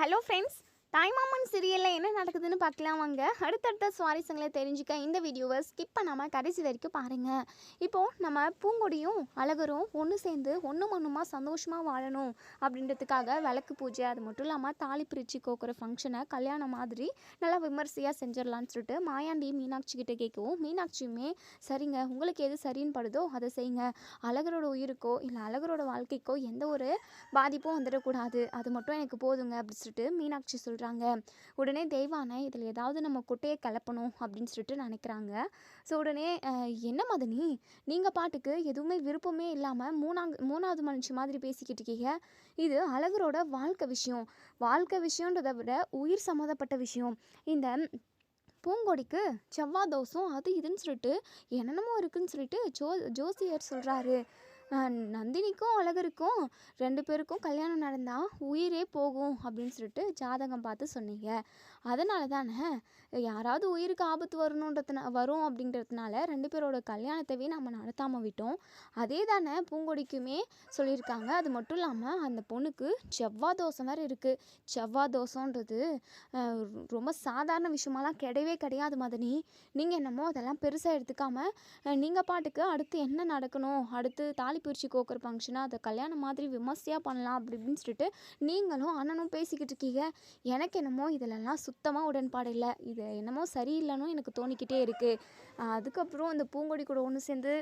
Hello friends, தாய்மாமன் சீரியலில் என்ன நடக்குதுன்னு பார்க்கலாம் வாங்க. அடுத்தடுத்த சுவாரஸ்யங்களை தெரிஞ்சுக்க இந்த வீடியோவை ஸ்கிப் பண்ணாமல் கடைசி வரைக்கும் பாருங்கள். இப்போது நம்ம பூங்கொடியும் அழகரும் ஒன்று சேர்ந்து ஒன்றுமா சந்தோஷமாக வாழணும் அப்படின்றதுக்காக விளக்கு பூஜை, அது மட்டும் இல்லாமல் தாலி பிரித்து கோக்குற ஃபங்க்ஷனை கல்யாணம் மாதிரி நல்லா விமர்சையாக செஞ்சிடலான்னு சொல்லிட்டு மாயாண்டி மீனாட்சி கிட்டே கேட்கவும், மீனாட்சியுமே சரிங்க, உங்களுக்கு எது சரின்னு படுதோ அதை செய்யுங்க, அழகரோட உயிருக்கோ இல்லை அழகரோட வாழ்க்கைக்கோ எந்த ஒரு பாதிப்பும் வந்துடக்கூடாது, அது மட்டும் எனக்கு போதுங்க அப்படின்னு சொல்லிட்டு மீனாட்சி சொல்கிறாங்க. உடனே தெய்வானை இதில் ஏதாவது நம்ம குட்டையை கிளப்பணும் அப்படின்னு சொல்லிட்டு நினைக்கிறாங்க. ஸோ உடனே என்ன மதனி, நீங்கள் பாட்டுக்கு எதுவுமே விருப்பமே இல்லாமல் மூணாவது மனுஷன் மாதிரி பேசிக்கிட்டு இருக்கீங்க. இது அழகரோட வாழ்க்கை விஷயன்றதை விட உயிர் சம்மந்தப்பட்ட விஷயம். இந்த பூங்கொடிக்கு செவ்வாய் தோஷம் அது இதுன்னு சொல்லிட்டு என்னென்னமோ இருக்குதுன்னு சொல்லிட்டு ஜோசியர் சொல்கிறாரு. நந்தினிக்கும் அழகருக்கும் 2 பேருக்கும் கல்யாணம் நடந்தால் உயிரே போகும் அப்படின்னு சொல்லிட்டு ஜாதகம் பார்த்து சொன்னீங்க. அதனால தானே யாராவது உயிருக்கு ஆபத்து வரும் அப்படிங்கிறதுனால 2 பேரோட கல்யாணத்தவே நம்ம நடத்தாமல் விட்டோம். அதே தானே பூங்கொடிக்குமே சொல்லியிருக்காங்க. அது மட்டும் இல்லாமல் அந்த பொண்ணுக்கு செவ்வாய் தோஷம் வேறு இருக்குது. செவ்வாய் தோஷன்றது ரொம்ப சாதாரண விஷயமாலாம் கிடையாது மதனி. நீங்கள் என்னமோ அதெல்லாம் பெருசாக எடுத்துக்காமல் நீங்கள் பாட்டுக்கு அடுத்து என்ன நடக்கணும், அடுத்து தாலி பிரித்து கோக்குற ஃபங்க்ஷனாக அதை கல்யாணம் மாதிரி விமர்சையாக பண்ணலாம் அப்படி இப்படின்னு சொல்லிட்டு நீங்களும் அண்ணனும் பேசிக்கிட்டு இருக்கீங்க. எனக்கு என்னமோ இதிலெல்லாம் சுத்தமாக உடன்பாடு இல்லை. இது என்னமோ சரியில்லைன்னு எனக்கு தோணிக்கிட்டே இருக்குது. அதுக்கப்புறம் இந்த பூங்கொடி கூட ஒன்று சேர்ந்து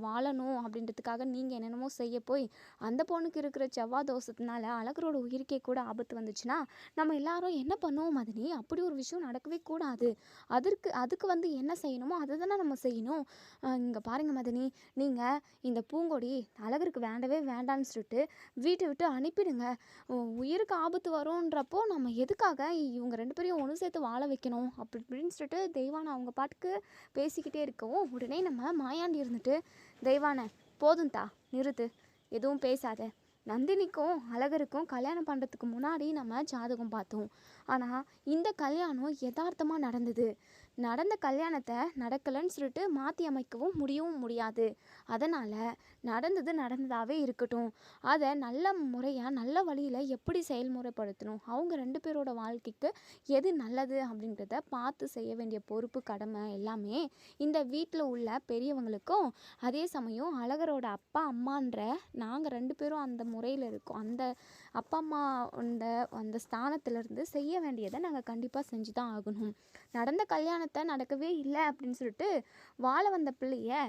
வாழணும் அப்படின்றதுக்காக நீங்கள் என்னென்னமோ செய்ய போய் அந்த பொண்ணுக்கு இருக்கிற செவ்வாய் தோஷத்தினால அழகரோட உயிருக்கே கூட ஆபத்து வந்துச்சுன்னா நம்ம எல்லாரும் என்ன பண்ணுவோம் மதனி? அப்படி ஒரு விஷயம் நடக்கவே கூடாது. அதுக்கு என்ன செய்யணுமோ அதை தானே நம்ம செய்யணும். இங்கே பாருங்கள் மதனி, நீங்கள் இந்த பூங்கொடி அழகருக்கு வேண்டவே வேண்டான்னு சொல்லிட்டு வீட்டை விட்டு அனுப்பிடுங்க. உயிருக்கு ஆபத்து வரும்ன்றப்போ நம்ம எதுக்காக இவங்க 2 பேரையும் ஒன்று சேர்த்து வாழ வைக்கணும் அப்படி இப்படின்னு சொல்லிட்டு தெய்வானை அவங்க பாட்டுக்கு பேசிக்கிட்டே இருக்கவும், உடனே நம்ம மாயாண்டி இருந்துட்டு, தெய்வானை போதும் தா, நிறுத்து, எதுவும் பேசாத. நந்தினிக்கும் அழகருக்கும் கல்யாணம் பண்ணுறதுக்கு முன்னாடி நம்ம ஜாதகம் பார்த்தோம். ஆனால் இந்த கல்யாணம் யதார்த்தமாக நடந்த கல்யாணத்தை நடக்கலைன்னு சொல்லிட்டு மாற்றி அமைக்கவும் முடியாது. அதனால் நடந்ததாகவே இருக்கட்டும். அதை நல்ல முறையாக நல்ல வழியில் எப்படி செயல்முறைப்படுத்தணும், அவங்க 2 பேரோட வாழ்க்கைக்கு எது நல்லது அப்படின்றத பார்த்து செய்ய வேண்டிய பொறுப்பு, கடமை எல்லாமே இந்த வீட்டில் உள்ள பெரியவங்களுக்கும், அதே சமயம் அழகரோட அப்பா அம்மான்ற நாங்கள் 2 பேரும் அந்த முறையில் இருக்கோம். அந்த அப்பா அம்மா அந்த ஸ்தானத்திலேருந்து செய்ய வேண்டியதை நாங்கள் கண்டிப்பாக செஞ்சு தான் ஆகணும். நடந்த கல்யாணத்தை நடக்கவே இல்லை அப்படின்னு சொல்லிட்டு வாழ வந்த பிள்ளைய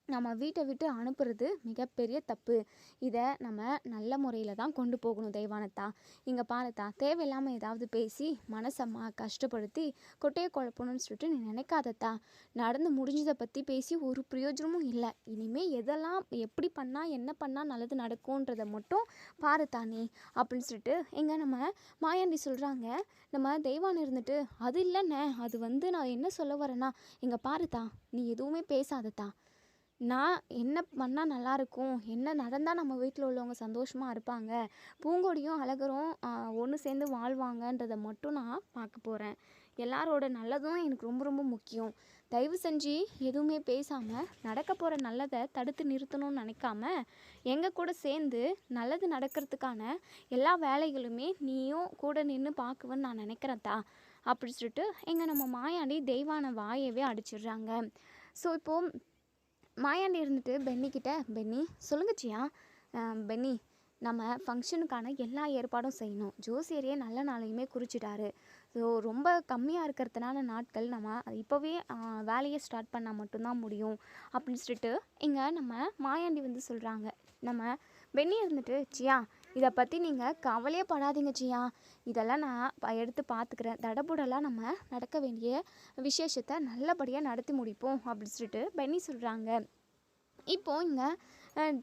நம்ம வீட்டை விட்டு அனுப்புறது மிகப்பெரிய தப்பு. இதை நம்ம நல்ல முறையில் தான் கொண்டு போகணும் தெய்வானத்தா. இங்கே பாருத்தா, தேவையில்லாமல் ஏதாவது பேசி மனசம்மா கஷ்டப்படுத்தி கொட்டையை குழப்பணும்னு சொல்லிட்டு நீ நினைக்காதத்தா. நடந்து முடிஞ்சதை பற்றி பேசி ஒரு பிரயோஜனமும் இல்லை. இனிமேல் எதெல்லாம் எப்படி பண்ணால் என்ன பண்ணால் நல்லது நடக்கும்ன்றதை மட்டும் பாருத்தா நீ அப்படின்னு சொல்லிட்டு நம்ம மாயாண்டி சொல்கிறாங்க. நம்ம தெய்வானை இருந்துட்டு, அது இல்லைண்ணே, அது நான் என்ன சொல்ல வரேன்னா, இங்கே பாருத்தா, நீ எதுவுமே பேசாதத்தா. நான் என்ன பண்ணால் நல்லாயிருக்கும், என்ன நடந்தால் நம்ம வீட்டில் உள்ளவங்க சந்தோஷமாக இருப்பாங்க, பூங்கொடியும் அழகரும் ஒன்று சேர்ந்து வாழ்வாங்கன்றதை மட்டும் நான் பார்க்க போகிறேன். எல்லாரோட நல்லதும் எனக்கு ரொம்ப ரொம்ப முக்கியம். தயவு செஞ்சு எதுவுமே பேசாமல் நடக்க போகிற நல்லதை தடுத்து நிறுத்தணும்னு நினைக்காம எங்கள் கூட சேர்ந்து நல்லது நடக்கிறதுக்கான எல்லா வேலைகளுமே நீயும் கூட நின்று பார்க்குவேன்னு நான் நினைக்கிறேன்தா அப்படி சொல்லிட்டு நம்ம மாயாண்டி தெய்வான வாயவே அடிச்சிடுறாங்க. ஸோ இப்போது மாயாண்டி இருந்துட்டு பென்னிக்கிட்ட, பென்னி சொல்லுங்கச்சியா, பென்னி நம்ம ஃபங்க்ஷனுக்கான எல்லா ஏற்பாடும் செய்யணும். ஜோசியரையே நல்ல நாளையுமே குறிச்சிட்டாரு. ஸோ ரொம்ப கம்மியாக இருக்கிறதுனால நாட்கள் நம்ம இப்போவே வேலையை ஸ்டார்ட் பண்ணால் மட்டும்தான் முடியும் அப்படின்னு சொல்லிட்டு நம்ம மாயாண்டி சொல்கிறாங்க. நம்ம பென்னி இருந்துட்டு, சியா இதை பற்றி நீங்கள் கவலையே படாதீங்க சியா, இதெல்லாம் நான் எடுத்து பார்த்துக்கிறேன். தடபுடலாக நம்ம நடக்க வேண்டிய விசேஷத்தை நல்லபடியாக நடத்தி முடிப்போம் அப்படின்னு சொல்லிட்டு பென்னி சொல்கிறாங்க. இப்போது இங்கே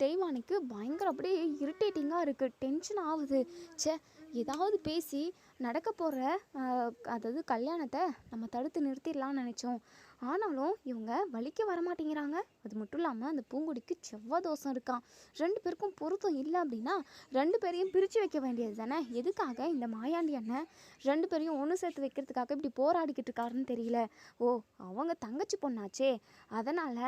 தெய்வானுக்கு பயங்கர அப்படியே இரிட்டேட்டிங்காக இருக்குது, டென்ஷன் ஆகுது. ஏதாவது பேசி நடக்க போகிற அதாவது கல்யாணத்தை நம்ம தடுத்து நிறுத்திடலாம்னு நினச்சோம். ஆனாலும் இவங்க வலிக்க வரமாட்டேங்கிறாங்க. அது மட்டும் இல்லாமல் அந்த பூங்கொடிக்கு செவ்வாய் தோஷம் இருக்கான். 2 பேருக்கும் பொருத்தம் இல்லை அப்படின்னா 2 பேரையும் பிரித்து வைக்க வேண்டியது தானே. எதுக்காக இந்த மாயாண்டி அண்ணன் 2 பேரையும் ஒன்று சேர்த்து வைக்கிறதுக்காக இப்படி போராடிக்கிட்டு இருக்காருன்னு தெரியல. அவங்க தங்கச்சி பொண்ணாச்சே, அதனால்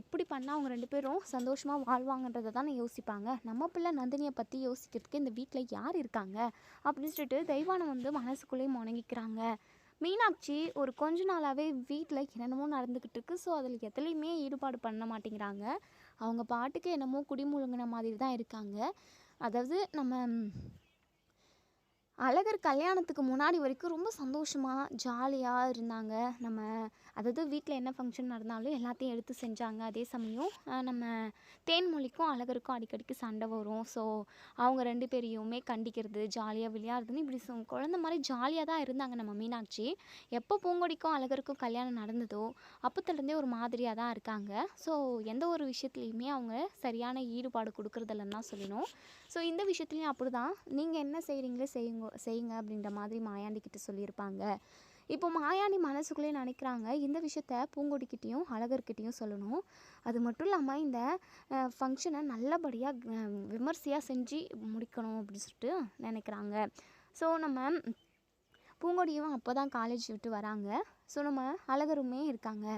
எப்படி பண்ணால் அவங்க 2 பேரும் சந்தோஷமாக வாழ்வாங்கன்றதை தானே யோசிப்பாங்க. நம்ம பிள்ளை நந்தினியை பற்றி யோசிக்கிறதுக்கு இந்த வீட்டில் யார் யார் இருக்காங்க அப்படின்னு சொல்லிட்டு தெய்வானை வந்து மனசுக்குள்ளேயே முணங்கிக்கிறாங்க. மீனாட்சி ஒரு கொஞ்ச நாளாகவே வீட்டில் என்னென்னமோ நடந்துக்கிட்டு இருக்கு. ஸோ அதில் எதுலேயுமே ஈடுபாடு பண்ண மாட்டேங்கிறாங்க. அவங்க பாட்டுக்கு என்னமோ குடிமுழுங்கின மாதிரி தான் இருக்காங்க. அதாவது நம்ம அழகர் கல்யாணத்துக்கு முன்னாடி வரைக்கும் ரொம்ப சந்தோஷமாக ஜாலியாக இருந்தாங்க. நம்ம அதாவது வீட்டில் என்ன ஃபங்க்ஷன் நடந்தாலும் எல்லாத்தையும் எடுத்து செஞ்சாங்க. அதே சமயம் நம்ம தேன்மொழிக்கும் அழகருக்கும் அடிக்கடிக்கு சண்டை வரும். ஸோ அவங்க 2 பேரையுமே கண்டிக்கிறது, ஜாலியாக விளையாடுறதுன்னு இப்படி குழந்த மாதிரி ஜாலியாக தான் இருந்தாங்க நம்ம மீனாட்சி. எப்போ பூங்கொடிக்கும் அழகருக்கும் கல்யாணம் நடந்ததோ அப்போத்துலேருந்தே ஒரு மாதிரியாக தான் இருக்காங்க. ஸோ எந்த ஒரு விஷயத்துலையுமே அவங்க சரியான ஈடுபாடு கொடுக்குறதில்லன்னு தான் சொல்லணும். ஸோ இந்த விஷயத்துலையும் அப்படி தான், நீங்கள் என்ன செய்கிறீங்களோ செய்யுங்க அப்படின்ற மாதிரி மாயாண்டிக்கிட்ட சொல்லியிருப்பாங்க. இப்போ மாயாண்டி மனசுக்குள்ளே நினைக்கிறாங்க இந்த விஷயத்த பூங்கொடிக்கிட்டேயும் அழகர்கிட்டையும் சொல்லணும். அது மட்டும் இல்லாமல் இந்த ஃபங்க்ஷனை நல்லபடியாக விமர்சையாக செஞ்சு முடிக்கணும் அப்படின்னு சொல்லிட்டு நினைக்கிறாங்க. ஸோ நம்ம பூங்கொடியும் அப்போ தான் காலேஜ் விட்டு வராங்க. ஸோ நம்ம அழகருமே இருக்காங்க.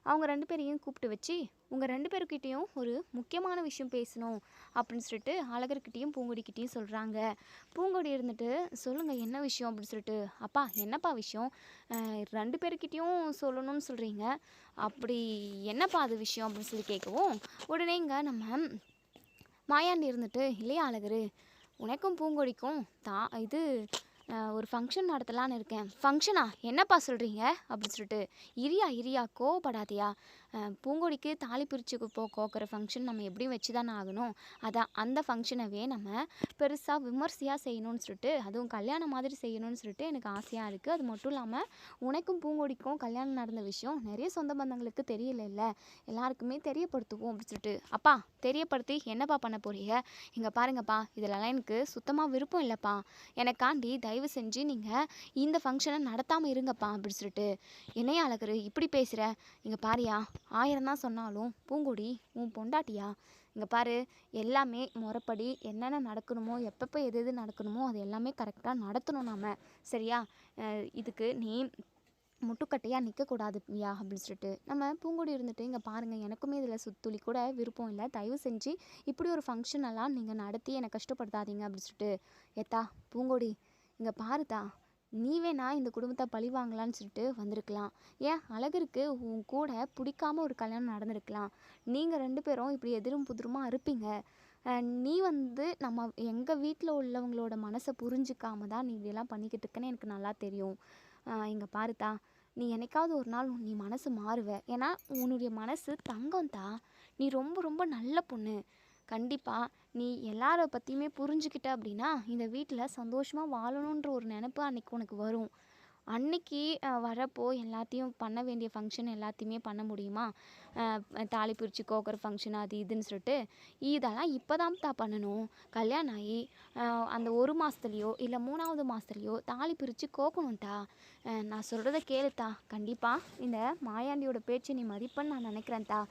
அவங்க 2 பேரையும் கூப்பிட்டு வச்சு உங்கள் 2 பேருக்கிட்டேயும் ஒரு முக்கியமான விஷயம் பேசணும் அப்படின்னு சொல்லிட்டு அழகர்கிட்டையும் பூங்கொடிக்கிட்டேயும் சொல்கிறாங்க. பூங்கொடி இருந்துட்டு சொல்லுங்கள் என்ன விஷயம் அப்படின்னு சொல்லிட்டு, அப்பா என்னப்பா விஷயம், 2 பேருக்கிட்டேயும் சொல்லணும்னு சொல்கிறீங்க, அப்படி என்னப்பா அது விஷயம் அப்படின்னு சொல்லி கேட்கவும் உடனே இங்கே நம்ம மாயாண்டி இருந்துட்டு, இல்லையா அழகரு, உனக்கும் பூங்கொடிக்கும் இது ஒரு ஃபங்க்ஷன் நடத்தலான்னு இருக்கேன். ஃபங்க்ஷனா என்னப்பா சொல்கிறீங்க அப்படின்னு சொல்லிட்டு, இரியா கோவப்படாதியா, பூங்கொடிக்கு தாலி பிரித்து கோக்கிற ஃபங்க்ஷன் நம்ம எப்படியும் வச்சு தானே ஆகணும். அதான் அந்த ஃபங்க்ஷனவே நம்ம பெருசாக விமர்சையாக செய்யணும்னு சொல்லிட்டு, அதுவும் கல்யாணம் மாதிரி செய்யணும்னு சொல்லிட்டு எனக்கு ஆசையாக இருக்குது. அது மட்டும் இல்லாமல் உனக்கும் பூங்கொடிக்கும் கல்யாணம் நடந்த விஷயம் நிறைய சொந்த பந்தங்களுக்கு தெரியல, எல்லாருக்குமே தெரியப்படுத்துவோம் அப்படின்னு சொல்லிட்டு, அப்பா தெரியப்படுத்தி என்னப்பா பண்ண போறீங்க, இங்கே பாருங்கப்பா இதெல்லாம் எனக்கு சுத்தமாக விருப்பம் இல்லைப்பா, எனக்காண்டி தயவு செஞ்சு நீங்கள் இந்த ஃபங்க்ஷனை நடத்தாமல் இருங்கப்பா அப்படின்னு சொல்லிட்டு, என்னையா அழகரு இப்படி பேசுகிற, இங்கே பாரியா 1000 தான் சொன்னாலும் பூங்கொடி உன் பொண்டாட்டியா, இங்கே பாரு எல்லாமே முறைப்படி என்னென்ன நடக்கணுமோ எப்பப்போ எது நடக்கணுமோ அது எல்லாமே கரெக்டாக நடத்தணும் நாம, சரியா, இதுக்கு நீ முட்டுக்கட்டையாக நிற்கக்கூடாதுயா அப்படின்னு சொல்லிட்டு நம்ம பூங்கொடி இருந்துட்டு, இங்கே பாருங்கள் எனக்குமே இதில் சுத்துளி கூட விருப்பம் இல்லை, தயவு செஞ்சு இப்படி ஒரு ஃபங்க்ஷன் எல்லாம் நீங்கள் நடத்தி என்னை கஷ்டப்படுத்தாதீங்க அப்படின்னு சொல்லிட்டு, ஏத்தா பூங்கொடி இங்கே பாருதா, நீ வேணா இந்த குடும்பத்தை பழி வாங்கலான்னு சொல்லிட்டு வந்திருக்கலாம், ஏன் அழகருக்கு உன் கூட பிடிக்காம ஒரு கல்யாணம் நடந்திருக்கலாம், நீங்கள் 2 பேரும் இப்படி எதிரும் புதிருமா இருப்பீங்க, நீ வந்து நம்ம எங்கள் வீட்டில் உள்ளவங்களோட மனசை புரிஞ்சிக்காம தான் நீ இப்படியெல்லாம் பண்ணிக்கிட்டு இருக்கேன்னு எனக்கு நல்லா தெரியும், இங்கே பாருத்தா நீ என்னைக்காவது ஒரு நாள் நீ மனசு மாறுவ, ஏன்னா உன்னுடைய மனசு தங்கம்தா, நீ ரொம்ப ரொம்ப நல்ல பொண்ணு, கண்டிப்பாக நீ எல்லாரை பற்றியுமே புரிஞ்சுக்கிட்ட அப்படின்னா இந்த வீட்டில் சந்தோஷமாக வாழணுன்ற ஒரு நினப்பு அன்னைக்கு உனக்கு வரும். அன்னைக்கு வரப்போ எல்லாத்தையும் பண்ண வேண்டிய ஃபங்க்ஷன் எல்லாத்தையுமே பண்ண முடியுமா, தாலி பிரித்து கோக்கிற ஃபங்க்ஷன் அது இதுன்னு சொல்லிட்டு இதெல்லாம் இப்போ தான் பண்ணணும், கல்யாணம் ஆகி அந்த 1 மாதத்துலையோ இல்லை 3ஆவது மாதத்துலையோ தாலி பிரித்து கோக்கணும்ட்டா, நான் சொல்கிறத கேளுத்தா, கண்டிப்பாக இந்த மாயாண்டியோட பேச்சு நீ மதிப்பன்னு நான் நினைக்கிறேன்ட்டா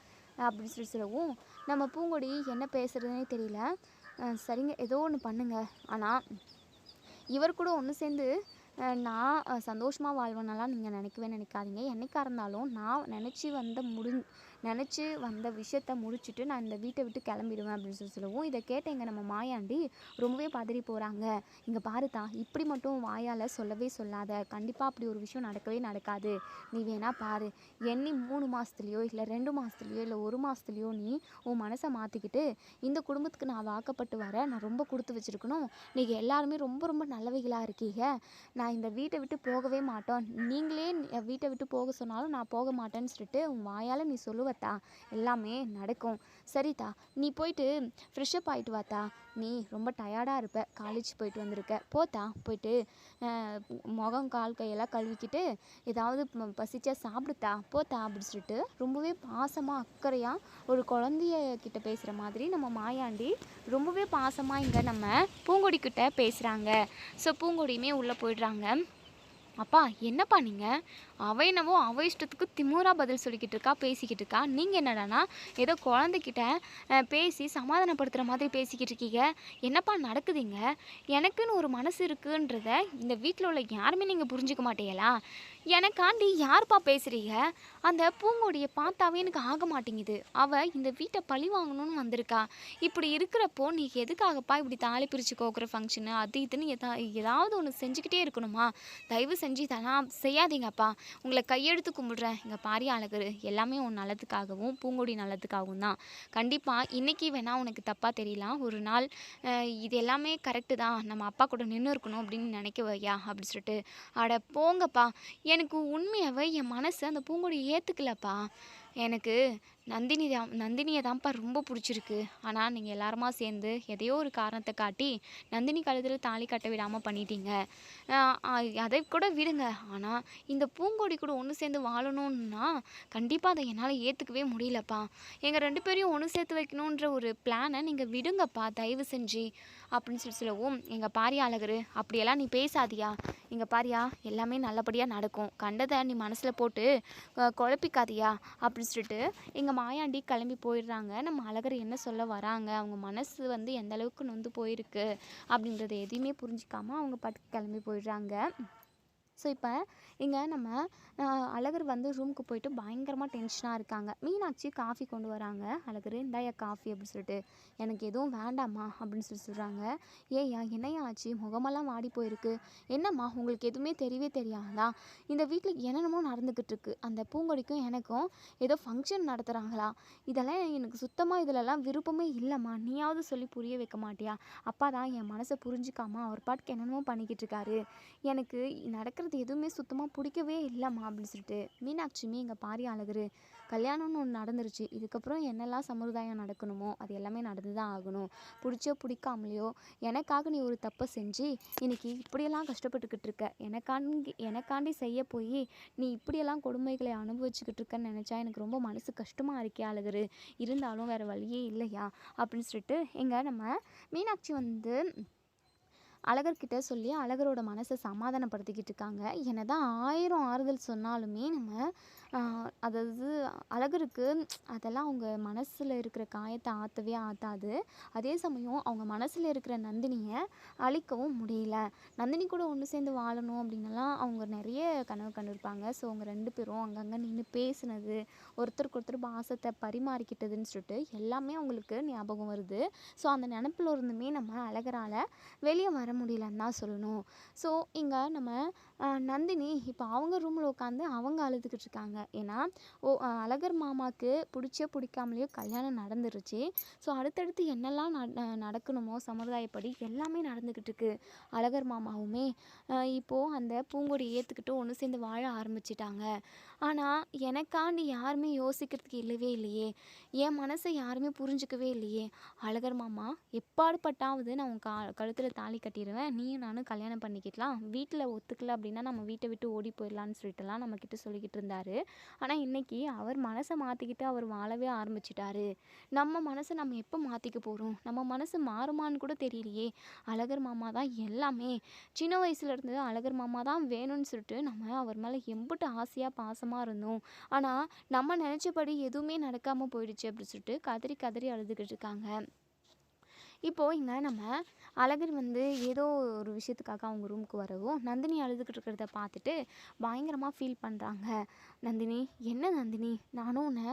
அப்படின்னு சொல்லவும் நம்ம பூங்கொடி என்ன பேசுகிறதுனே தெரியல. சரிங்க ஏதோ ஒன்று பண்ணுங்க, ஆனால் இவர் கூட ஒன்று சேர்ந்து நான் சந்தோஷமாக வாழ்வேனெல்லாம் நீங்கள் நினைக்காதீங்க, என்றைக்கா இருந்தாலும் நான் நினச்சி வந்த விஷயத்த முடிச்சுட்டு நான் இந்த வீட்டை விட்டு கிளம்பிடுவேன் அப்படின்னு சொல்லவும் இதை கேட்டேங்க நம்ம மாயாண்டி ரொம்பவே பதறி போகிறாங்க. இங்கே பாருத்தா இப்படி மட்டும் வாயால் சொல்லவே சொல்லாத, கண்டிப்பாக அப்படி ஒரு விஷயம் நடக்கவே நடக்காது, நீ வேணா பாரு, எண்ணி 3 மாதத்துலையோ இல்லை 2 மாதத்துலையோ இல்லை 1 மாதத்துலையோ நீ உன் மனசை மாற்றிக்கிட்டு இந்த குடும்பத்துக்கு நான் வாக்கப்பட்டு வர நான் ரொம்ப கொடுத்து வச்சுருக்கணும், நீங்கள் எல்லாருமே ரொம்ப ரொம்ப நல்லவைகளாக இருக்கீங்க, நான் இந்த வீட்டை விட்டு போகவே மாட்டோம், நீங்களே வீட்டை விட்டு போக சொன்னாலும் நான் போக மாட்டேன்னு சொல்லிட்டு உன் வாயால் நீ சொல்லுவத்தா, எல்லாமே நடக்கும், சரித்தா நீ போயிட்டு ஃப்ரெஷ்அப் ஆகிட்டு வாத்தா, நீ ரொம்ப டயர்டாக இருப்ப, காலேஜ் போயிட்டு வந்திருக்க, போத்தா போயிட்டு முகம் கால் கையெல்லாம் கழுவிக்கிட்டு ஏதாவது பசிச்சா சாப்பிடுத்தா போத்தா அப்படின்னு சொல்லிட்டு ரொம்பவே பாசமாக அக்கறையாக ஒரு குழந்தைய கிட்ட பேசுகிற மாதிரி நம்ம மாயாண்டி ரொம்பவே பாசமாக இங்கே நம்ம பூங்கொடிக்கிட்ட பேசுகிறாங்க. ஸோ பூங்கொடியுமே உள்ளே போயிடுறாங்க. அப்பா என்னப்பா நீங்கள் அவ என்னவோ அவ இஷ்டத்துக்கு திமிரா பதில் சொல்லிக்கிட்டு இருக்கா பேசிக்கிட்டு இருக்கா. நீங்கள் என்னடானா ஏதோ குழந்தைகிட்ட பேசி சமாதானப்படுத்துகிற மாதிரி பேசிக்கிட்டு இருக்கீங்க. என்னப்பா நடக்குதுங்க? எனக்குன்னு ஒரு மனசு இருக்குன்றத இந்த வீட்டில் உள்ள யாருமே நீங்கள் புரிஞ்சுக்க மாட்டீங்களா? எனக்காண்டி யார்ப்பா பேசுகிறீங்க? அந்த பூங்கொடியை பார்த்தாவே எனக்கு ஆக மாட்டேங்குது. அவள் இந்த வீட்டை பழி வாங்கணும்னு வந்திருக்கா. இப்படி இருக்கிறப்போ நீ எதுக்காகப்பா இப்படி தாலி பிரித்து கோக்குற ஃபங்க்ஷனு அது இதுன்னு ஏதாவது ஒன்று செஞ்சுக்கிட்டே இருக்கணுமா? தயவு செஞ்சு இதெல்லாம் செய்யாதீங்கப்பா. உங்களை கையெடுத்து கும்பிடுறேன். இங்கே பாரி அழகரு எல்லாமே உன் நல்லதுக்காகவும் பூங்கொடி நல்லதுக்காகவும் தான். கண்டிப்பாக இன்றைக்கி வேணால் உனக்கு தப்பாக தெரியலாம். ஒரு நாள் இது எல்லாமே கரெக்டு தான், நம்ம அப்பா கூட நின்று இருக்கணும் அப்படின்னு நினைக்க வையா அப்படின்னு சொல்லிட்டு. அட போங்கப்பா. எனக்கு உண்மையாகவே என் மனசு அந்த பூங்கொடி ஏற்றுக்கலப்பா. எனக்கு நந்தினியை தான்ப்பா ரொம்ப பிடிச்சிருக்கு. ஆனால் நீங்கள் எல்லாருமா சேர்ந்து எதையோ ஒரு காரணத்தை காட்டி நந்தினி கழுத்தில் தாலி கட்ட விடாமல் பண்ணிட்டீங்க. அதை கூட விடுங்க. ஆனால் இந்த பூங்கொடி கூட ஒன்று சேர்ந்து வாழணும்னா கண்டிப்பாக அதை என்னால் ஏற்றுக்கவே முடியலப்பா. எங்கள் 2 பேரையும் ஒன்று சேர்த்து வைக்கணுன்ற ஒரு பிளானை நீங்கள் விடுங்கப்பா தயவு செஞ்சு அப்படின்னு சொல்லவும், எங்கள் பாரி அழகரு அப்படியெல்லாம் நீ பேசாதியா. இங்கே பாரியா எல்லாமே நல்லபடியாக நடக்கும். கண்டதை நீ மனசில் போட்டு குழப்பிக்காதியா அப்படின்னு சொல்லிட்டு எங்கள் மாயாண்டி கிளம்பி போயிடுறாங்க. நம்ம அழகர் என்ன சொல்ல வராங்க, அவங்க மனசு எந்த அளவுக்கு நொந்து போயிருக்கு அப்படின்றத எதையுமே புரிஞ்சிக்காமல் அவங்க பாட்டுக்கு கிளம்பி போயிடுறாங்க. ஸோ இப்போ இங்கே நம்ம அழகர் ரூமுக்கு போயிட்டு பயங்கரமாக டென்ஷனாக இருக்காங்க. மீனாட்சி காஃபி கொண்டு வராங்க. அழகர் இந்தாயா காஃபி அப்படின்னு சொல்லிட்டு. எனக்கு எதுவும் வேண்டாம்மா அப்படின்னு சொல்கிறாங்க. ஏய்யா என்னையா ஆச்சு, முகமெல்லாம் வாடி போயிருக்கு, என்னம்மா உங்களுக்கு எதுவுமே தெரியவே தெரியாதா? இந்த வீட்டில் என்னென்னமோ நடந்துக்கிட்டு இருக்கு. அந்த பூங்கொடிக்கும் எனக்கும் ஏதோ ஃபங்க்ஷன் நடத்துகிறாங்களா? இதெல்லாம் எனக்கு சுத்தமாக இதிலெல்லாம் விருப்பமே இல்லைம்மா. நீயாவது சொல்லி புரிய வைக்க மாட்டியா? அப்பா தான் என் மனசை புரிஞ்சிக்காமல் அவர் பாட்டுக்கு என்னென்னமோ பண்ணிக்கிட்டு இருக்காரு. எனக்கு நடக்கிறது எதுவுமே சுத்தமாக பிடிக்கவே இல்லைம்மா அப்படின்னு சொல்லிட்டு. மீனாட்சியுமே எங்கள் பாரி அழகரு கல்யாணம்னு ஒன்று நடந்துருச்சு. இதுக்கப்புறம் என்னெல்லாம் சம்பிரதாயம் நடக்கணுமோ அது எல்லாமே நடந்து தான் ஆகணும். பிடிச்சோ பிடிக்காமலையோ எனக்காக நீ ஒரு தப்பை செஞ்சு இன்னைக்கு இப்படியெல்லாம் கஷ்டப்பட்டுக்கிட்டு இருக்க. எனக்காண்டி செய்ய போய் நீ இப்படியெல்லாம் கொடுமைகளை அனுபவிச்சுக்கிட்டு இருக்கன்னு நினச்சா எனக்கு ரொம்ப மனசு கஷ்டமாக இருக்கே அழகரு. இருந்தாலும் வேறு வழியே இல்லையா அப்படின்னு சொல்லிட்டு நம்ம மீனாட்சி அழகர்கிட்ட சொல்லி அழகரோட மனசை சமாதானப்படுத்திக்கிட்டு இருக்காங்க. என்னதான் 1000 ஆறுதல் சொன்னாலுமே அதாவது அழகருக்கு அதெல்லாம் அவங்க மனசில் இருக்கிற காயத்தை ஆற்றவே ஆற்றாது. அதே சமயம் அவங்க மனசில் இருக்கிற நந்தினியை அழிக்கவும் முடியல. நந்தினி கூட ஒன்று சேர்ந்து வாழணும் அப்படின்னலாம் அவங்க நிறைய கனவு கண்டிருப்பாங்க. ஸோ அவங்க 2 பேரும் அங்கங்கே நின்று பேசுனது, ஒருத்தருக்கு ஒருத்தர் பாசத்தை பரிமாறிக்கிட்டதுன்னு சொல்லிட்டு எல்லாமே அவங்களுக்கு ஞாபகம் வருது. ஸோ அந்த நினப்பில் இருந்துமே நம்ம அழகரால் வெளியே வர முடியலன்னு தான் சொல்லணும். ஸோ இங்கே நம்ம நந்தினி இப்போ அவங்க ரூமில் உட்காந்து அவங்க அழுதுகிட்டு இருக்காங்க. ஏன்னா அழகர் மாமாவுக்கு பிடிக்காமலேயோ கல்யாணம் நடந்துருச்சு. ஸோ அடுத்தடுத்து என்னெல்லாம் நடக்கணுமோ சம்பிரதாயப்படி எல்லாமே நடந்துக்கிட்டு இருக்கு. அழகர் மாமாவுமே இப்போது அந்த பூங்கொடியை ஏற்றுக்கிட்டு ஒன்று சேர்ந்து வாழ ஆரம்பிச்சிட்டாங்க. ஆனால் எனக்காண்டி யாருமே யோசிக்கிறதுக்கு இல்லவே இல்லையே. என் மனசை யாருமே புரிஞ்சிக்கவே இல்லையே. அழகர் மாமா எப்பாடுபட்டாவது நான் உன் கழுத்தில் தாலி கட்டிடுவேன், நீயும் நானும் கல்யாணம் பண்ணிக்கிட்டலாம், வீட்டில் ஒத்துக்கல அப்படின்னா நம்ம வீட்டை விட்டு ஓடி போயிடலான்னு சொல்லிட்டுலாம் நம்மக்கிட்ட சொல்லிக்கிட்டு இருந்தார். ஆனால் இன்றைக்கி அவர் மனசை மாற்றிக்கிட்டு அவர் வாழவே ஆரம்பிச்சிட்டாரு. நம்ம மனசை நம்ம எப்போ மாற்றிக்க போகிறோம்? நம்ம மனசு மாறுமான்னு கூட தெரியலையே. அழகர் மாமா தான் எல்லாமே. சின்ன வயசுலேருந்து அழகர் மாமா தான் வேணும்னு சொல்லிட்டு நம்ம அவர் மேலே எம்பிட்டு ஆசையாக பாசமாக இருந்தோம். ஆனால் நம்ம நினச்சபடி எதுவுமே நடக்காமல் போயிடுச்சு அப்படின்னு சொல்லிட்டு கதறி கதறி அழுதுகிட்டு இருக்காங்க. இப்போது இங்கே நம்ம அழகர் ஏதோ ஒரு விஷயத்துக்காக அவங்க ரூமுக்கு வரவும் நந்தினி அழுதுகிட்டு இருக்கிறத பார்த்துட்டு பயங்கரமாக ஃபீல் பண்ணுறாங்க. நந்தினி, என்ன நந்தினி, நானும் உன்னை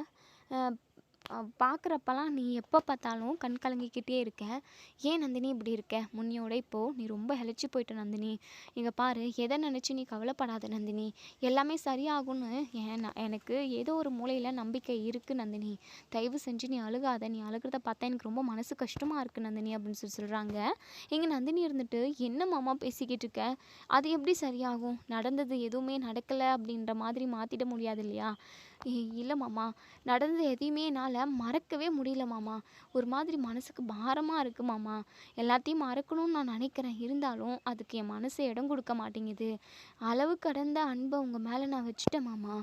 பார்க்குறப்பெல்லாம் நீ எப்போ பார்த்தாலும் கண் கலங்கிக்கிட்டே இருக்க. ஏன் நந்தினி இப்படி இருக்க? முன்னையோட இப்போது நீ ரொம்ப இளைச்சி போயிட்ட நந்தினி. இங்கே பாரு, எதை நினச்சி நீ கவலைப்படாத நந்தினி, எல்லாமே சரியாகும்னு எனக்கு ஏதோ ஒரு மூலையில் நம்பிக்கை இருக்குது நந்தினி. தயவு செஞ்சு நீ அழுகாத. நீ அழுகிறத பார்த்தா எனக்கு ரொம்ப மனசு கஷ்டமாக இருக்குது நந்தினி அப்படின்னு சொல்கிறாங்க. இங்கே நந்தினி இருந்துட்டு என்ன மாமா பேசிக்கிட்டு இருக்க? அது எப்படி சரியாகும்? நடந்தது எதுவுமே நடக்கலை அப்படின்ற மாதிரி மாற்றிட முடியாது இல்லையா? இல்லை மாமா, நடந்தது எதையுமே என்னால் மறக்கவே முடியல மாமா. ஒரு மாதிரி மனசுக்கு பாரமாக இருக்குது மாமா. எல்லாத்தையும் மறக்கணும்னு நான் நினைக்கிறேன். இருந்தாலும் அதுக்கு என் மனசு இடம் கொடுக்க மாட்டேங்குது. அளவு கடந்த அன்பை உங்கள் மேலே நான் வச்சுட்டேன் மாமா.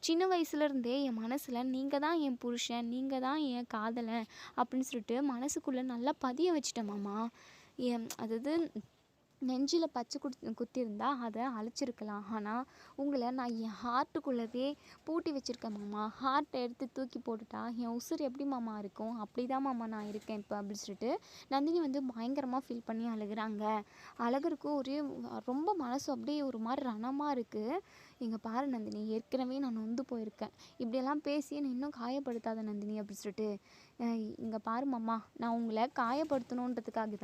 சின்ன வயசுலேருந்தே என் மனசில் நீங்கள் தான் என் புருஷன், நீங்கள் தான் என் காதலன் அப்படின்னு சொல்லிட்டு மனசுக்குள்ளே நல்லா பதிய வச்சுட்டேன் மாமா. அதாவது நெஞ்சில் பச்சை குத்திருந்தா அதை அழிச்சிருக்கலாம். ஆனால் உங்களை நான் என் ஹார்ட்டுக்குள்ளவே பூட்டி வச்சுருக்கேன் மாமா. ஹார்ட்டை எடுத்து தூக்கி போட்டுட்டா என் உசுர் எப்படி மாமா இருக்கும்? அப்படி தான் மாமா நான் இருக்கேன் இப்போ அப்படின்னு சொல்லிட்டு நந்தினி வந்து பயங்கரமாக ஃபீல் பண்ணி அழுகுறாங்க. அழகருக்கு ஒரே ரொம்ப மனசு அப்படியே ஒரு மாதிரி ரணமாக இருக்குது. இங்கே பாரு நந்தினி, ஏற்கனவே நான் நொந்து போயிருக்கேன். இப்படியெல்லாம் பேசி என்னை இன்னும் காயப்படுத்தாத நந்தினி அப்படின்னு சொல்லிட்டு இங்கே பாரு மாமா, நான் உங்களை காயப்படுத்தணுன்றதுக்காக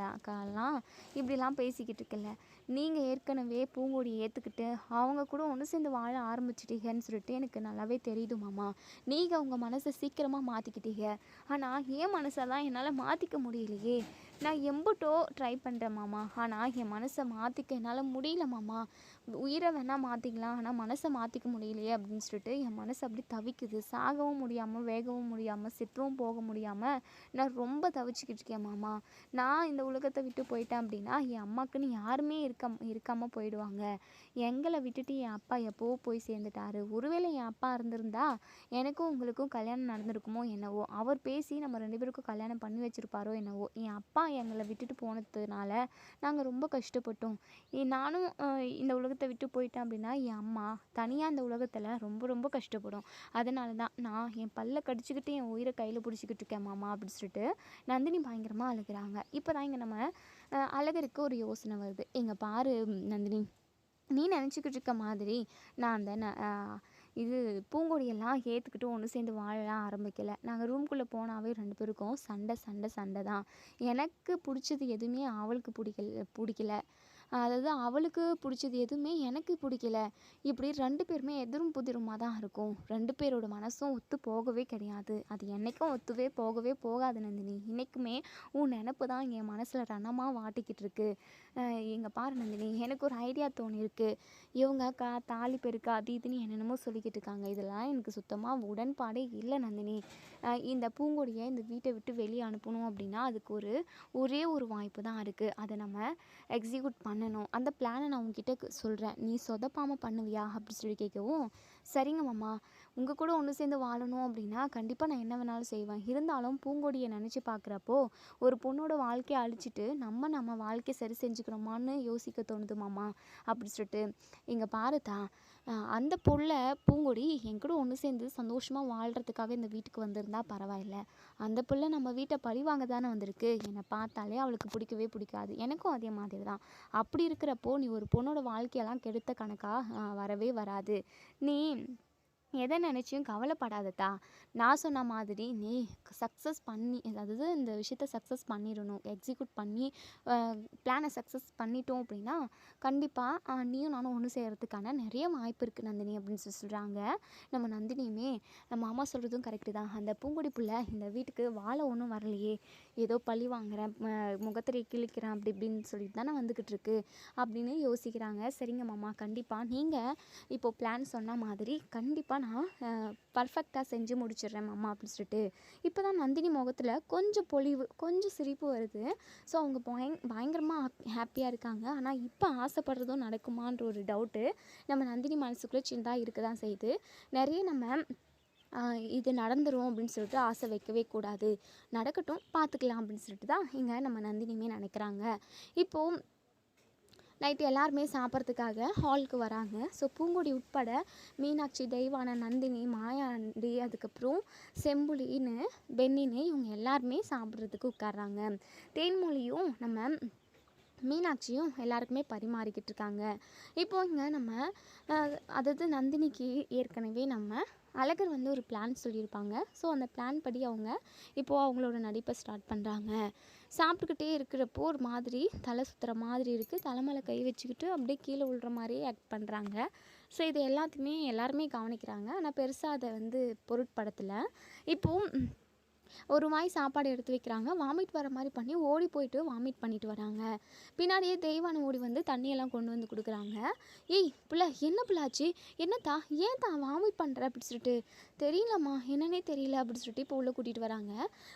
தான் இப்படிலாம் பேசிக்கிட்டு இருக்கல. நீங்கள் ஏற்கனவே பூங்கொடியை ஏற்றுக்கிட்டு அவங்க கூட ஒன்று சேர்ந்து வாழ ஆரம்பிச்சிட்டீங்கன்னு சொல்லிட்டு எனக்கு நல்லாவே தெரியுது மாமா. நீங்கள் உங்கள் மனசை சீக்கிரமாக மாற்றிக்கிட்டீங்க. ஆனால் என் மனசை தான் என்னால் மாற்றிக்க முடியலையே. நான் எம்புட்டோ ட்ரை பண்ணுறேன் மாமா, ஆனால் என் மனசை மாற்றிக்க என்னால் முடியல மாமா. உயிரை வேணால் மாற்றிக்கலாம், ஆனால் மனசை மாற்றிக்க முடியலையே அப்படின்னு சொல்லிட்டு என் மனசு அப்படி தவிக்குது. சாகவும் முடியாமல், வேகவும் முடியாமல், செத்துவும் போக முடியாமல் நான் ரொம்ப தவிச்சிக்கிட்டு இருக்கேன் மாமா. நான் இந்த உலகத்தை விட்டு போயிட்டேன் அப்படின்னா என் அம்மாக்குன்னு யாருமே இருக்காமல் போயிடுவாங்க. எங்களை விட்டுட்டு என் அப்பா எப்போவோ போய் சேர்ந்துட்டாரு. ஒருவேளை என் அப்பா இருந்திருந்தா எனக்கும் உங்களுக்கும் கல்யாணம் நடந்திருக்குமோ என்னவோ. அவர் பேசி நம்ம 2 பேருக்கும் கல்யாணம் பண்ணி வச்சுருப்பாரோ என்னவோ. என் அப்பா எங்களை விட்டுட்டு போனதுனால நாங்கள் ரொம்ப கஷ்டப்பட்டோம். நானும் இந்த உலகத்தை விட்டு போயிட்டேன் அப்படின்னா என் அம்மா தனியாக இந்த உலகத்தில் ரொம்ப ரொம்ப கஷ்டப்படும். அதனால தான் நான் என் பல்லை கடிச்சிக்கிட்டு என் உயிரை கையில் பிடிச்சிக்கிட்டு இருக்கேன் மாமா அப்படின்னு சொல்லிட்டு நந்தினி பயங்கரமாக அழுகிறாங்க. இப்போ தான் இங்கே நம்ம அழகருக்கு ஒரு யோசனை வருது. எங்கள் பாரு நந்தினி, நீ நினச்சிக்கிட்டு இருக்க மாதிரி நான் அந்த இது பூங்கொடியெல்லாம் ஏற்றுக்கிட்டு ஒன்று சேர்ந்து வாழலாம் ஆரம்பிக்கலை. நாங்கள் ரூம்குள்ளே போனாவே 2 பேருக்கும் சண்டை தான். எனக்கு பிடிச்சது எதுவுமே அவளுக்கு பிடிக்கல. அதாவது அவளுக்கு பிடிச்சது எதுவுமே எனக்கு பிடிக்கல. இப்படி 2 பேருமே எதிரும் புதிருமாக தான் இருக்கும். 2 பேரோட மனசும் ஒத்து போகவே கிடையாது. அது என்றைக்கும் ஒத்துவே போகாது நந்தினி. இன்றைக்குமே உன் நினப்பு தான் என் மனசில் ரணமாக வாட்டிக்கிட்டு இருக்கு. இங்கே பாரு நந்தினி, எனக்கு ஒரு ஐடியா தோணியிருக்கு. இவங்க தாலி பெருக்கு அது இதுன்னு என்னென்னமோ சொல்லிக்கிட்டு இருக்காங்க. இதெல்லாம் எனக்கு சுத்தமாக உடன்பாடே இல்லை நந்தினி. இந்த பூங்கொடியை இந்த வீட்டை விட்டு வெளியே அனுப்பணும் அப்படின்னா அதுக்கு ஒரே ஒரு வாய்ப்பு தான் இருக்குது. அதை நம்ம எக்ஸிக்யூட் பண்ணணும். அந்த பிளானை நான் உங்ககிட்ட சொல்கிறேன், நீ சொதப்பாமல் பண்ணுவியா அப்படி சொல்லி கேட்கவும், சரிங்க மாமா, உங்கள் கூட ஒன்று சேர்ந்து வாழணும் அப்படின்னா கண்டிப்பாக நான் என்ன வேணாலும் செய்வேன். இருந்தாலும் பூங்கொடியை நினச்சி பார்க்குறப்போ ஒரு பொண்ணோட வாழ்க்கையை அழிச்சிட்டு நம்ம வாழ்க்கையை சரி செஞ்சுக்கிறோமான்னு யோசிக்க தோணுது மாமா அப்படி சொல்லிட்டு. இங்கே பாருத்தா, அந்த பொண்ணை பூங்கொடி என் கூட ஒன்று சேர்ந்து சந்தோஷமாக வாழ்கிறதுக்காக இந்த வீட்டுக்கு வந்திருந்தா பரவாயில்ல. அந்த பிள்ளை நம்ம வீட்டை பழிவாங்க தானே வந்திருக்கு. என்னை பார்த்தாலே அவளுக்கு பிடிக்கவே பிடிக்காது. எனக்கும் அதே மாதிரி தான். அப்படி இருக்கிறப்போ நீ ஒரு பொண்ணோட வாழ்க்கையெல்லாம் கெடுத்த கணக்காக வரவே வராது. நீ எதை நினச்சியும் கவலைப்படாததா. நான் சொன்ன மாதிரி நீ சக்ஸஸ் பண்ணி, அதாவது இந்த விஷயத்த சக்ஸஸ் பண்ணிடணும். எக்ஸிக்யூட் பண்ணி பிளானை சக்ஸஸ் பண்ணிட்டோம் அப்படின்னா கண்டிப்பாக நீயும் நானும் ஒன்று செய்கிறதுக்கான நிறைய வாய்ப்பு இருக்குது நந்தினி அப்படின்னு சொல்கிறாங்க. நம்ம நந்தினியுமே நம்ம அம்மா சொல்கிறதும் கரெக்டு தான். அந்த பூங்கொடி புள்ள இந்த வீட்டுக்கு வாழ ஒன்றும் வரலையே, ஏதோ பழி வாங்குறேன், முகத்திரை கிழிக்கிறேன் அப்படி இப்படின்னு சொல்லிட்டு தானே வந்துக்கிட்டு இருக்கு அப்படின்னு யோசிக்கிறாங்க. சரிங்க மாமா, கண்டிப்பாக நீங்கள் இப்போது பிளான் சொன்ன மாதிரி கண்டிப்பாக நான் பர்ஃபெக்டாக செஞ்சு முடிச்சிடுறேன் மாமா அப்படின்னு சொல்லிட்டு இப்போ தான் நந்தினி முகத்தில் கொஞ்சம் பொலிவு, கொஞ்சம் சிரிப்பு வருது. ஸோ அவங்க பயங்கரமாக ஹாப்பியாக இருக்காங்க. ஆனால் இப்போ ஆசைப்படுறதும் நடக்குமான்ற ஒரு டவுட்டு நம்ம நந்தினி மனசுக்குள்ளே சின்னதாக இருக்க தான் செய்யுது. நிறைய நம்ம இது நடந்துரும் அப்படின்னு சொல்லிட்டு ஆசை வைக்கவே கூடாது. நடக்கட்டும், பார்த்துக்கலாம் அப்படின்னு சொல்லிட்டு தான் இங்கே நம்ம நந்தினியுமே நினைக்கிறாங்க. இப்போது நைட்டு எல்லாருமே சாப்பிட்றதுக்காக ஹாலுக்கு வராங்க. ஸோ பூங்கொடி உட்பட மீனாட்சி, தெய்வானை, நந்தினி, மாயாண்டி, அதுக்கப்புறம் செம்புலின்னு, பென்னின்னு இவங்க எல்லாருமே சாப்பிட்றதுக்கு உட்கார்றாங்க. தேன்மொழியும் நம்ம மீனாட்சியும் எல்லாருக்குமே பரிமாறிக்கிட்டு இருக்காங்க. இப்போது இங்கே நம்ம அதாவது நந்தினிக்கு ஏற்கனவே நம்ம அழகர் வந்து ஒரு பிளான் சொல்லியிருப்பாங்க. ஸோ அந்த பிளான் படி அவங்க இப்போது அவங்களோட நடிப்பை ஸ்டார்ட் பண்ணுறாங்க. சாப்பிட்டுக்கிட்டே இருக்கிறப்போ ஒரு மாதிரி தலை சுற்றுற மாதிரி இருக்குது. தலைமையில கை வச்சுக்கிட்டு அப்படியே கீழே விழுற மாதிரியே ஆக்ட் பண்ணுறாங்க. ஸோ இது எல்லாத்தையுமே எல்லாருமே கவனிக்கிறாங்க. ஆனால் பெருசாக அதை வந்து பொருட்படுத்தலை. இப்போது ஒரு வாய் சாப்பாடு எடுத்து வைக்கிறாங்க. வாமிட் வர மாதிரி பண்ணி ஓடி போயிட்டு வாமிட் பண்ணிட்டு வராங்க. பின்னாடியே தெய்வானை ஓடி வந்து தண்ணியெல்லாம் கொண்டு வந்து கொடுக்குறாங்க. ஏய் பிள்ளை, என்ன பிள்ளாச்சு, என்னத்தா, ஏன் தான் வாமிட் பண்ணுற அப்படி சொல்லிட்டு. தெரியலம்மா, என்னன்னே தெரியல அப்படி சொல்லிட்டு இப்போ உள்ளே கூட்டிகிட்டு வராங்க.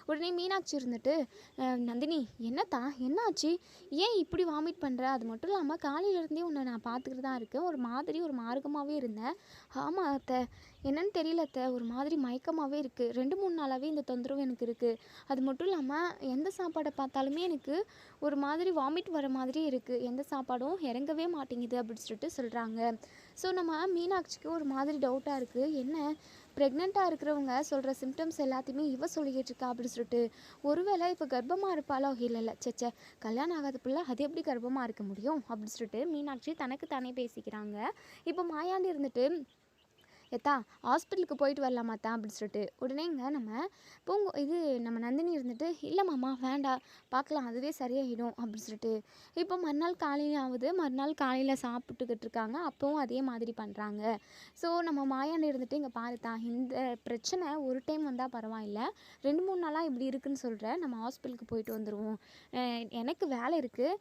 உடனே மீனாட்சி இருந்துட்டு, நந்தினி என்னத்தா, என்னாச்சு, ஏன் இப்படி வாமிட் பண்ணுற? அது மட்டும் இல்லாமல் காலையிலேருந்தே உன்னை நான் பார்த்துக்கிட்டு தான் இருக்கேன். ஒரு மார்க்கமாகவே இருந்தேன். ஆமாம் அத்தை, என்னன்னு தெரியல அத்தை, ஒரு மாதிரி மயக்கமாகவே இருக்குது. 2-3 நாளாகவே இந்த தொந்தரவு எனக்கு இருக்குது. அது மட்டும் இல்லாமல் எந்த சாப்பாடை பார்த்தாலுமே எனக்கு ஒரு மாதிரி வாமிட் வர மாதிரி இருக்குது. எந்த சாப்பாடும் இறங்கவே மாட்டேங்குது அப்படின்னு சொல்லிட்டு சொல்கிறாங்க. ஸோ நம்ம மீனாட்சிக்கு ஒரு மாதிரி டவுட்டாக இருக்குது. என்ன ப்ரெக்னெண்ட்டாக இருக்கிறவங்க சொல்கிற சிம்டம்ஸ் எல்லாத்தையுமே இவ சொல்லிக்கிட்டு இருக்கா அப்படின்னு சொல்லிட்டு. ஒருவேளை இப்போ கர்ப்பமாக இருப்பாளோ? இல்லை சேச்சே, கல்யாணம் ஆகாத பிள்ளை அது எப்படி கர்ப்பமாக இருக்க முடியும் அப்படின்னு சொல்லிட்டு மீனாட்சி தனக்கு தானே பேசிக்கிறாங்க. இப்போ மாயாண்டி இருந்துட்டு, ஏத்தா ஹாஸ்பிட்டலுக்கு போயிட்டு வரலாமாத்தான் அப்படின்னு சொல்லிட்டு உடனேங்க நம்ம நந்தினி இருந்துட்டு, இல்லை மாமா வேண்டாம், பார்க்கலாம், அதுவே சரியாயிடும் அப்படின்னு சொல்லிட்டு. இப்போ மறுநாள் காலையில் ஆகுது. மறுநாள் காலையில் சாப்பிட்டுக்கிட்டு இருக்காங்க. அப்போவும் அதே மாதிரி பண்ணுறாங்க. ஸோ நம்ம மாயாண்டி இருந்துட்டு, இங்கே பாருத்தா, இந்த பிரச்சனை ஒரு டைம் வந்தால் பரவாயில்ல, 2-3 நாளாக இப்படி இருக்குன்னு சொல்கிறேன், நம்ம ஹாஸ்பிட்டலுக்கு போயிட்டு வந்துடுவோம். எனக்கு வேலை இருக்குது,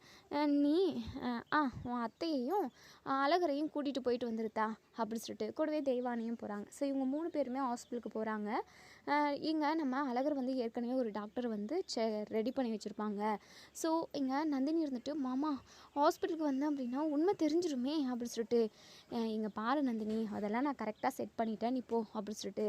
நீ உன் அத்தையையும் அழகரையும் கூட்டிகிட்டு போயிட்டு வந்துருத்தா அப்படின்னு சொல்லிட்டு கூடவே தெய்வானையும் போகிறாங்க. ஸோ இவங்க 3 பேருமே ஹாஸ்பிட்டலுக்கு போகிறாங்க. இங்கே நம்ம அழகர் வந்து ஏற்கனவே ஒரு டாக்டர் வந்து ரெடி பண்ணி வச்சுருப்பாங்க. ஸோ இங்கே நந்தினி இருந்துட்டு, மாமா ஹாஸ்பிட்டலுக்கு வந்தேன் அப்படின்னா உண்மை தெரிஞ்சிருமே அப்படின்னு சொல்லிட்டு, இங்கே பாரு நந்தினி, அதெல்லாம் நான் கரெக்டாக செட் பண்ணிட்டேன், நீ போ அப்படின்னு சொல்லிட்டு.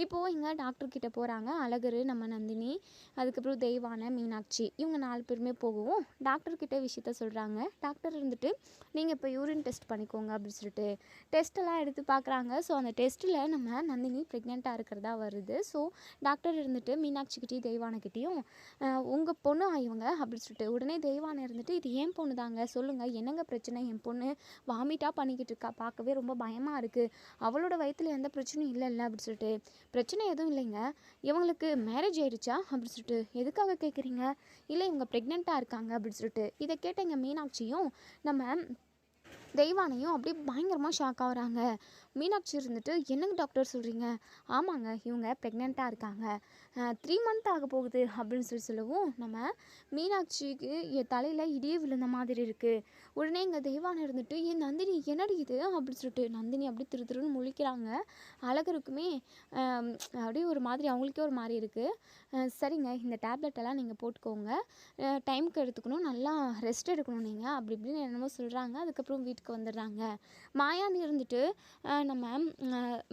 இப்போது இங்கே டாக்டர்கிட்ட போகிறாங்க. அழகர், நம்ம நந்தினி, அதுக்கப்புறம் தெய்வானை, மீனாட்சி, இவங்க 4 பேருமே போகவும் டாக்டர்கிட்ட விஷயத்த சொல்கிறாங்க. டாக்டர் இருந்துட்டு, நீங்கள் இப்போ யூரின் டெஸ்ட் பண்ணிக்கோங்க அப்படின்னு சொல்லிட்டு டெஸ்ட்டெல்லாம் எடுத்து பார்க்குறாங்க. ஸோ அந்த டெஸ்ட்டில் நம்ம நந்தினி ப்ரெக்னெண்ட்டாக இருக்கிறதா வருது. ஸோ டாக்டர் இருந்துட்டு மீனாட்சிக்கிட்டையும் தெய்வானைக்கிட்டையும், உங்கள் பொண்ணு இவங்க அப்படின்னு சொல்லிட்டு. உடனே தெய்வானை இருந்துட்டு, இது ஏன் பொண்ணு தாங்க, சொல்லுங்கள் என்னங்க பிரச்சனை, என் பொண்ணு வாமிட்டாக பண்ணிக்கிட்டு இருக்கா, பார்க்கவே ரொம்ப பயமாக இருக்குது, அவளோட வயிற்றில் எந்த பிரச்சனையும் இல்லைல்ல அப்படின்னு சொல்லிட்டு. பிரச்சனை எதுவும் இல்லைங்க, இவங்களுக்கு மேரேஜ் ஆயிடுச்சா அப்படின்னு சொல்லிட்டு. எதுக்காக கேட்குறீங்க? இல்லை இவங்க ப்ரெக்னெண்ட்டாக இருக்காங்க அப்படின்னு சொல்லிட்டு. இதை கேட்ட எங்கள் மீனாட்சியும் நம்ம தெய்வானையும் அப்படியே பயங்கரமாக ஷாக் ஆகுறாங்க. மீனாட்சி இருந்துட்டு, என்னங்க டாக்டர் சொல்கிறீங்க? ஆமாங்க, இவங்க ப்ரெக்னெண்ட்டாக இருக்காங்க, 3 மந்த் ஆக போகுது அப்படின்னு சொல்லவும், நம்ம மீனாட்சிக்கு என் தலையில் இடியே விழுந்த மாதிரி இருக்குது. உடனே இங்கே தெய்வானை இருந்துட்டு, என் நந்தினி என்னடி இது அப்படின்னு சொல்லிட்டு. நந்தினி அப்படி திருன்னு முழிக்கிறாங்க. அழகருக்குமே அப்படியே ஒரு மாதிரி, அவங்களுக்கே ஒரு மாதிரி இருக்குது. சரிங்க, இந்த டேப்லெட்டெல்லாம் நீங்கள் போட்டுக்கோங்க, டைமுக்கு எடுத்துக்கணும், நல்லா ரெஸ்ட் எடுக்கணும் நீங்கள் அப்படி இப்படின்னு என்னமோ சொல்கிறாங்க. அதுக்கப்புறம் வீட்டுக்கு வந்துடுறாங்க. மாயாண்டி இருந்துட்டு நம்ம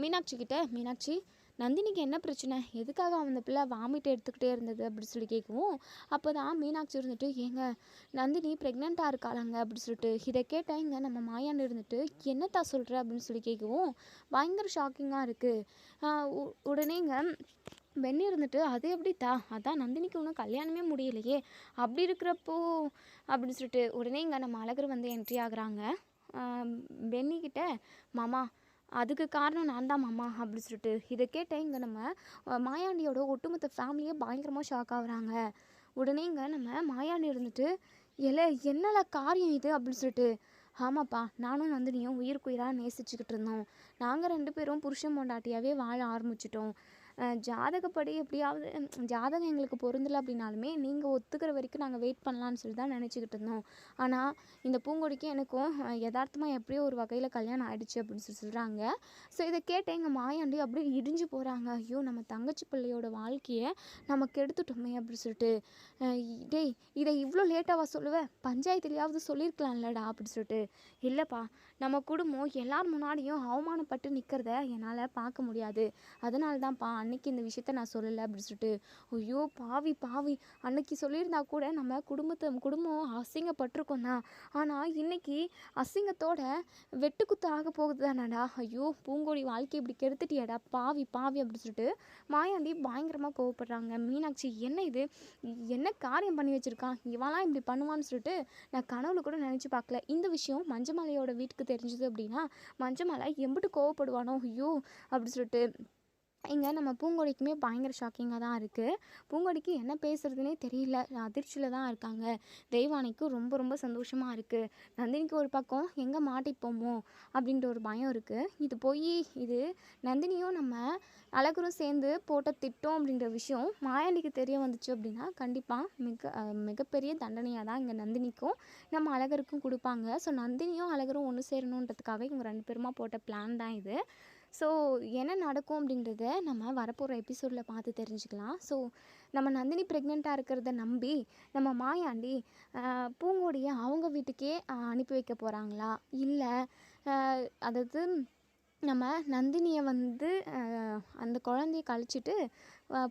மீனாட்சி, நந்தினிக்கு என்ன பிரச்சனை, எதுக்காக அந்த பிள்ளை வாமிட் எடுத்துக்கிட்டே இருந்தது அப்படி சொல்லி கேட்கவும், அப்போ தான் மீனாட்சி இருந்துட்டு, ஏங்க நந்தினி ப்ரெக்னெண்ட்டாக இருக்காளாங்க அப்படி சொல்லிட்டு. இதை கேட்டால் இங்கே நம்ம மாயாண்டி இருந்துட்டு, என்னத்தா சொல்கிற அப்படின்னு சொல்லி கேட்கவும் பயங்கர ஷாக்கிங்காக இருக்குது. உடனேங்க பெண்ணி இருந்துட்டு, அது எப்படித்தா, அதான் நந்தினிக்கு ஒன்றும் கல்யாணமே முடியலையே, அப்படி இருக்கிறப்போ அப்படின்னு சொல்லிட்டு. உடனே இங்கே நம்ம அழகர் வந்து என்ட்ரி ஆகுறாங்க. பென்னிக்கிட்ட, மாமா அதுக்கு காரணம் நான் தான் மாமா அப்படி சொல்லிட்டு. இதை கேட்டேன் இங்கே நம்ம மாயாண்டியோட ஒட்டுமொத்த ஃபேமிலியே பயங்கரமாக ஷாக் ஆகுறாங்க. உடனே இங்கே நம்ம மாயாண்டி இருந்துட்டு, என்னல காரியம் இது அப்படின்னு சொல்லிட்டு. ஆமாப்பா, நானும் நந்தினியும் உயிருக்குயிராக நேசிச்சுக்கிட்டு இருந்தோம், நாங்கள் 2 பேரும் புருஷன் பொண்டாட்டியாகவே வாழ ஆரம்பிச்சிட்டோம். ஜாதகப்படி எப்படியாவது ஜாதகம் எங்களுக்கு பொருந்தலை அப்படின்னாலுமே நீங்கள் ஒத்துக்கிற வரைக்கும் நாங்கள் வெயிட் பண்ணலான்னு சொல்லி தான் நினச்சிக்கிட்டு இருந்தோம். ஆனால் இந்த பூங்கொடிக்கும் எனக்கும் யதார்த்தமாக எப்படியோ ஒரு வகையில் கல்யாணம் ஆகிடுச்சு அப்படின்னு சொல்கிறாங்க. ஸோ இதை கேட்டு எங்கள் மாயாண்டி அப்படியே இடிஞ்சு போகிறாங்க. ஐயோ, நம்ம தங்கச்சி பிள்ளையோட வாழ்க்கையை நம்ம கெடுத்துட்டோமே அப்படின்னு சொல்லிட்டு. டேய், இதை இவ்வளோ லேட்டாவா சொல்லுவேன், பஞ்சாயத்துலையாவது சொல்லியிருக்கலாம்லடா அப்படின்னு சொல்லிட்டு. இல்லைப்பா, நம்ம குடும்பம் எல்லார் முன்னாடியும் அவமானப்பட்டு நிற்கிறத என்னால் பார்க்க முடியாது, அதனால தான்ப்பா அன்னைக்கு இந்த விஷயத்த நான் சொல்லலை அப்படின்னு சொல்லிட்டு. ஐயோ பாவி, அன்னைக்கு சொல்லியிருந்தா கூட நம்ம குடும்பம் அசிங்கப்பட்டிருக்கோம் தான், ஆனால் இன்னைக்கு அசிங்கத்தோட வெட்டுக்குத்து ஆக போகுது தானடா. ஐயோ, பூங்கொடி வாழ்க்கை இப்படி கெடுத்துட்டியாடா பாவி அப்படின்னு சொல்லிட்டு மாயாண்டி பயங்கரமாக கோவப்படுறாங்க. மீனாட்சி, என்ன இது, என்ன காரியம் பண்ணி வச்சுருக்கான், இவெல்லாம் இப்படி பண்ணுவான்னு சொல்லிட்டு நான் கனவுல கூட நினச்சி பார்க்கல. இந்த விஷயம் மஞ்சமலையோட வீட்டுக்கு தெரிஞ்சுது அப்படின்னா மஞ்சமலை எம்பிட்டு கோவப்படுவானோ ஐயோ அப்படி சொல்லிட்டு. இங்கே நம்ம பூங்கொடிக்குமே பயங்கர ஷாக்கிங்காக தான் இருக்குது. பூங்கொடிக்கு என்ன பேசுகிறதுனே தெரியல, அதிர்ச்சியில் தான் இருக்காங்க. தெய்வானைக்கு ரொம்ப சந்தோஷமாக இருக்குது. நந்தினிக்கு ஒரு பக்கம் எங்கே மாட்டிப்போமோ அப்படின்ற ஒரு பயம் இருக்குது. இது நந்தினியும் நம்ம அழகரும் சேர்ந்து போட்ட திட்டம் அப்படின்ற விஷயம் மாயாண்டிக்கு தெரிய வந்துச்சு அப்படின்னா கண்டிப்பாக மிகப்பெரிய தண்டனையாக தான் இங்கே நந்தினிக்கும் நம்ம அழகருக்கும் கொடுப்பாங்க. ஸோ நந்தினியும் அழகரும் ஒன்று சேரணுன்றதுக்காக இவங்க 2 பேருமா போட்ட பிளான் தான் இது. ஸோ என்ன நடக்கும் அப்படின்றத நம்ம வரப்போகிற எபிசோடில் பார்த்து தெரிஞ்சுக்கலாம். ஸோ நம்ம நந்தினி ப்ரெக்னெண்ட்டாக இருக்கிறத நம்பி நம்ம மாயாண்டி பூங்கொடியை அவங்க வீட்டுக்கே அனுப்பி வைக்க போகிறாங்களா, இல்லை அதாவது நம்ம நந்தினியை வந்து அந்த குழந்தைய கழிச்சிட்டு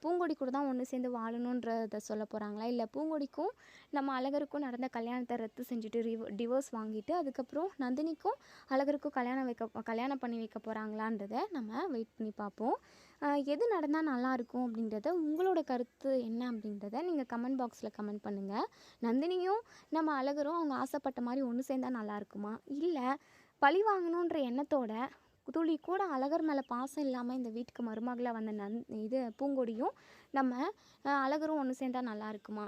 பூங்கொடி கூட தான் ஒன்று சேர்ந்து வாழணுன்றத சொல்ல போகிறாங்களா, இல்லை பூங்கொடிக்கும் நம்ம அழகருக்கும் நடந்த கல்யாணத்தை ரத்து செஞ்சுட்டு டிவோர்ஸ் வாங்கிட்டு அதுக்கப்புறம் நந்தினிக்கும் அழகருக்கும் கல்யாணம் பண்ணி வைக்க போகிறாங்களான்றதை நம்ம வெயிட் பண்ணி பார்ப்போம். எது நடந்தால் நல்லாயிருக்கும் அப்படின்றத உங்களோட கருத்து என்ன அப்படின்றத நீங்கள் கமெண்ட் பாக்ஸில் கமெண்ட் பண்ணுங்கள். நந்தினியும் நம்ம அழகரும் அவங்க ஆசைப்பட்ட மாதிரி ஒன்று சேர்ந்தால் நல்லாயிருக்குமா, இல்லை பழி வாங்கணுன்ற எண்ணத்தோட துளி கூட அழகர் மேலே பாசம் இல்லாமல் இந்த வீட்டுக்கு மருமகளாக வந்த பூங்கொடியும் நம்ம அழகரும் ஒன்று சேர்ந்தால் நல்லா இருக்குமா,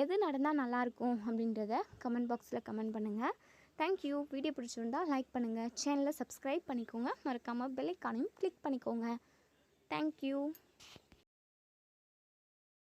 எது நடந்தால் நல்லாயிருக்கும் அப்படின்றத கமெண்ட் பாக்ஸில் கமெண்ட் பண்ணுங்கள். தேங்க்யூ. வீடியோ பிடிச்சிருந்தா லைக் பண்ணுங்கள், சேனலை சப்ஸ்கிரைப் பண்ணிக்கோங்க, மறக்காமல் பெல் ஐகானையும் கிளிக் பண்ணிக்கோங்க. தேங்க்யூ.